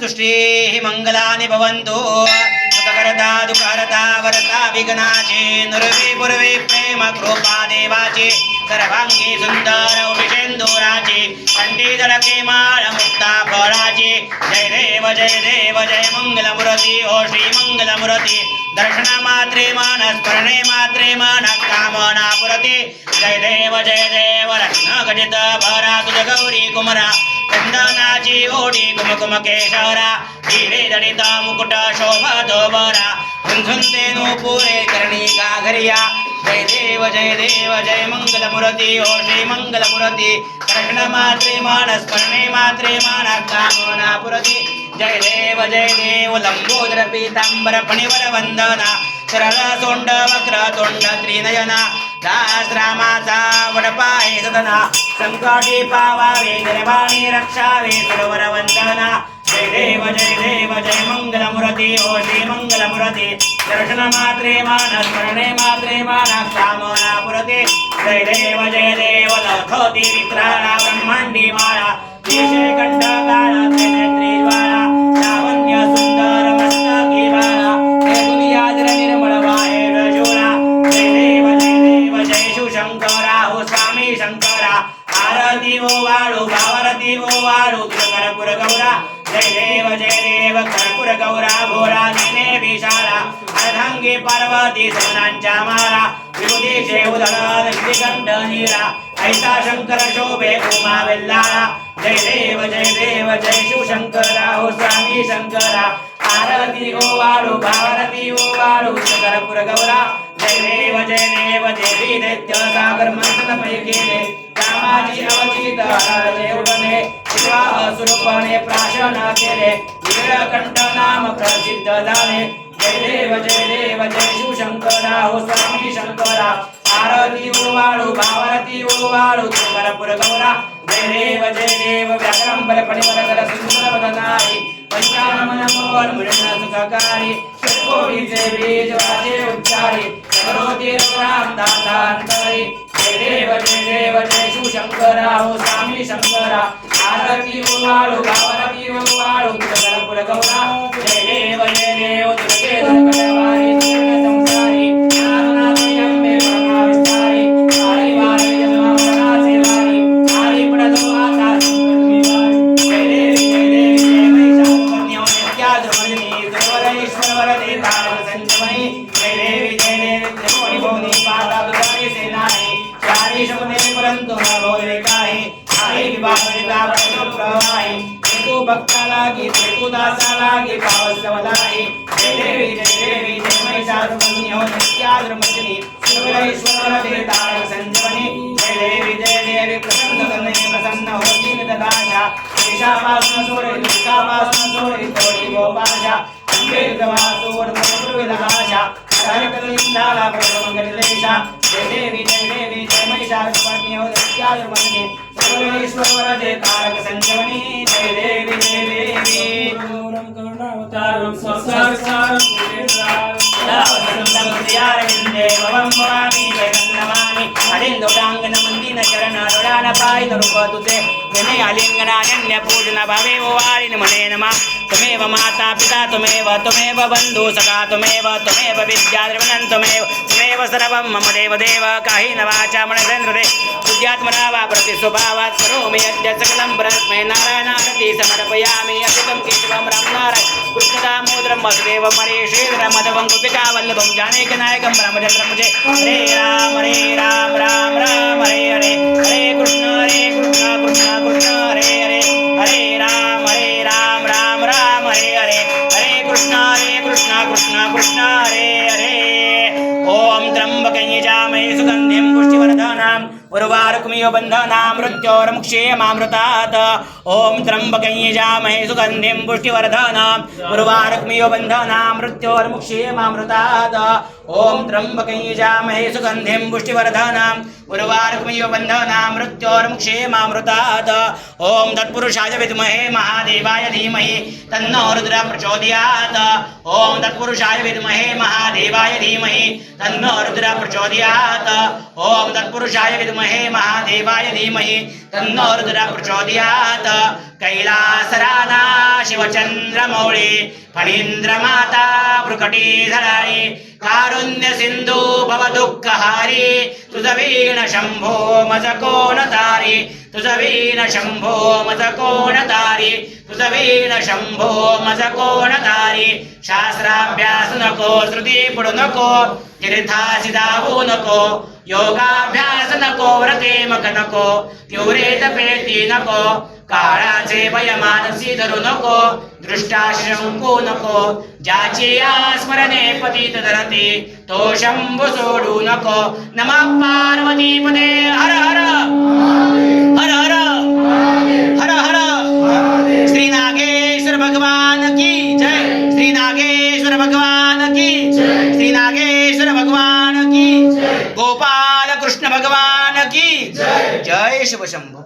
तुष्टिः मंगलानि भवन्तु सुखकरता दुःखहरता वरता विघ्नाचे नुर्वी प्रेम कृपा देवाचे सर्वांगी सुंदर विषेंदुराचे कंठी जडके माळ मुक्ता फळाचे जय देव जय मंगलमूर्ती ओ श्री मंगलमूर्ती दर्शन मात्रे मान स्मरणे मात्रे मान कामना पुरते जय देव रत्न घटित भरा तुझ गौरी कुमरा चंदनाची ओढी कुमकुम केशरा हिरे जडित मुकुट शोभतो बरा झुंझुनते नूपुरे करणी गाघरिया जय देव जय मंगलमूर्ती ओ श्री मंगलमूर्ती दर्शन मात्रे मान स्मरणे मात्रे मान कामना पुरते जय देव लंबोदर पीतांबर फणीवर वंदना सरळ तोंड वक्र तोंड त्रिनयना दास रामाचा वडपाय सदना संकटी पावावे निर्वाणी रक्षावे सरोवर वंदना जय देव जय मंगलमूर्ती ओ श्री मंगलमूर्ती दर्शन मात्रे मान स्मरणे मात्रे मान कामना पुरते जय देव लथोती वित्राणा ब्रह्मांडी माळा विषय कंठ काळा त्रिनेत्री ज्वाळा लावण्य सुंदर मस्तकी बाळा हे दुनियाजर निर्मळ बाहेर शोळा जय देव जय शिवशंकरा हो स्वामी शंकरा आरती ओ वाळू भावरती ओ वाळू कर्पूर गौरा जय देव कर्पूर गौरा भोरा दिने विशाला अर्धांगी पार्वती सवनांच्या माळा विभूतीचे उदरण श्रीकंठ नीरा ऐसा शंकर शोभे उमा वेल्लाळा जय देव जय शिवशंकरा हो स्वामी शंकरा आरती ओ वाळू भावरती ओ वाळू कर्पूर गौरा जय देव देवी दैत्य सागर मंथन केले रामाची अवचित देवने विवाह स्वरूपाने प्राशन केले नीलकंठ नाम प्रसिद्ध झाले जय देव जय शिवशंकरा हो स्वामी शंकरा आरती ओ वाळू भावरती ओ वाळू कर्पूर गौरा जय देव व्याकरम बल पणिवर सुंदर वदनारी पंचानन मोहन मुरण सुखकारी षटकोटीचे बीज वाचे उच्चारी करोती राम दातांतरी जय देव जय शिवशंकरा हो स्वामी शंकरा आरती ओ वाळू भावरती ओ वाळू कर्पूर गौरा जय देव दुर्गे दुर्गवारी संसारी नारायणी अंबे परमाविस्तारी काळी वारी जन्ममरणाचे वारी काळी पडतो आता जय देवी जय महिषासुरमर्दिनी नित्याद्रुमर्दिनी सर्वरेश्वर वरदे तारक संजीवनी जय देवी त्रिभुवनी भुवनी पाता तुझारी सेनानी चारी शब्दे परंतु न बोले काही काही विभागरिता परंतु प्रवाही तू भक्ता लागी तू दासा लागी पावसवलाई जय देवी जय महिषासुरमर्दिनी नित्याद्रुमर्दिनी सर्वरेश्वर वरदे तारक संजीवनी जय देवी प्रसन्न होती निदाशा देशापासून सोडे दुःखापासून सोडे तोडी गोपाशा अंबेदवा सोड प्रविदाशा हरकलिंदाला प्रमंगलेशा जय देवी जय महिषासुरमर्दिनी नित्याद्रुमर्दिनी सर्वेश्वर वरदे तारक संजीवनी जय देवी गौरम करुणावतारम संसार सारम पुरेन्द्रारविंदे भवं भवामि जयं नमामि अलिंदोडांगन मंदिर चरण रोडान पाय रूप तुझे जने आलिंगनान्य पूजन भावे ओ वाळिन मने नमः त्वमेव माता पिता त्वमेव बंधु सखा त्वमेव विद्या द्रविणं त्वमेव सर्वं मम देव काही न वाचा मनसेन्द्रदे बुद्ध्यात्मना वा प्रतिस्वभावात् करोमि यद्य सकलं परस्मै नारायणारति समर्पयामि असितं केशवं रामनारायण कृष्णदामोदरं वसुदेवं हरे श्रीधरं मधवं गोपिका वल्लभं जानकीनायकं रामचन्द्रं जय हरे राम राम हरे हरे हरे कृष्ण कृष्ण कृष्ण हरे हरे हरे राम राम हरे हरे हरे कृष्ण कृष्ण कृष्ण हरे हरे ओम त्र्यंबकं यजामहे सुगन्धिं पुष्टिवर्धनम् उर्वारुकमिव बन्धनां मृत्योर्मुक्षेमामृतात् ओम त्र्यंबकं यजामहे सुगन्धिं पुष्टिवर्धनम् उर्वारुकमिव बन्धनां मृत्योर्मुक्षेमामृतात् ओम त्र्यंबकं यजामहे सुगंधिं पुष्टिवर्धनम् उर्वारुकमिव बन्धनां मृत्योर्मुक्षेमामृतात् ओम तत्पुरुषाय विद्महे महादेवाय धीमहि तन्नो रुद्रः प्रचोदयात् ओम तत्पुरुषाय विद्महे महादेवाय धीमहि तन्नो रुद्रः प्रचोदयात् ओम तत्पुरुषाय विद्महे महादेवाय धीमहि तन्नो रुद्रः प्रचोदयात् कैलासराना शिवचंद्रमौळी फणीन्द्रमाता भ्रुकटीधराई कारुण्य सिंधू भव दुःखहारी तुझ वीण शंभो मज कोण तारी तुझ वीण शंभो मज कोण तारी तुझ वीण शंभो मज कोण तारी शास्त्राभ्यास नको श्रुती पडू नको तीर्थासी जाऊ नको योगाभ्यास नको व्रते मग नको तीव्रे तपेती नको काळाचे भय मानसी धरू नको दृष्टा शंकू नको ज्याची स्मरणे पतित धरती तो शंभू सोडू नको नमः पार्वती पदे हर हर हर हर हर हर श्री नागेश्वर भगवान की जय श्री नागेश्वर भगवान की जय श्री नागेश्वर भगवान की जय गोपाल कृष्ण भगवान की जय जय शिव शंभू।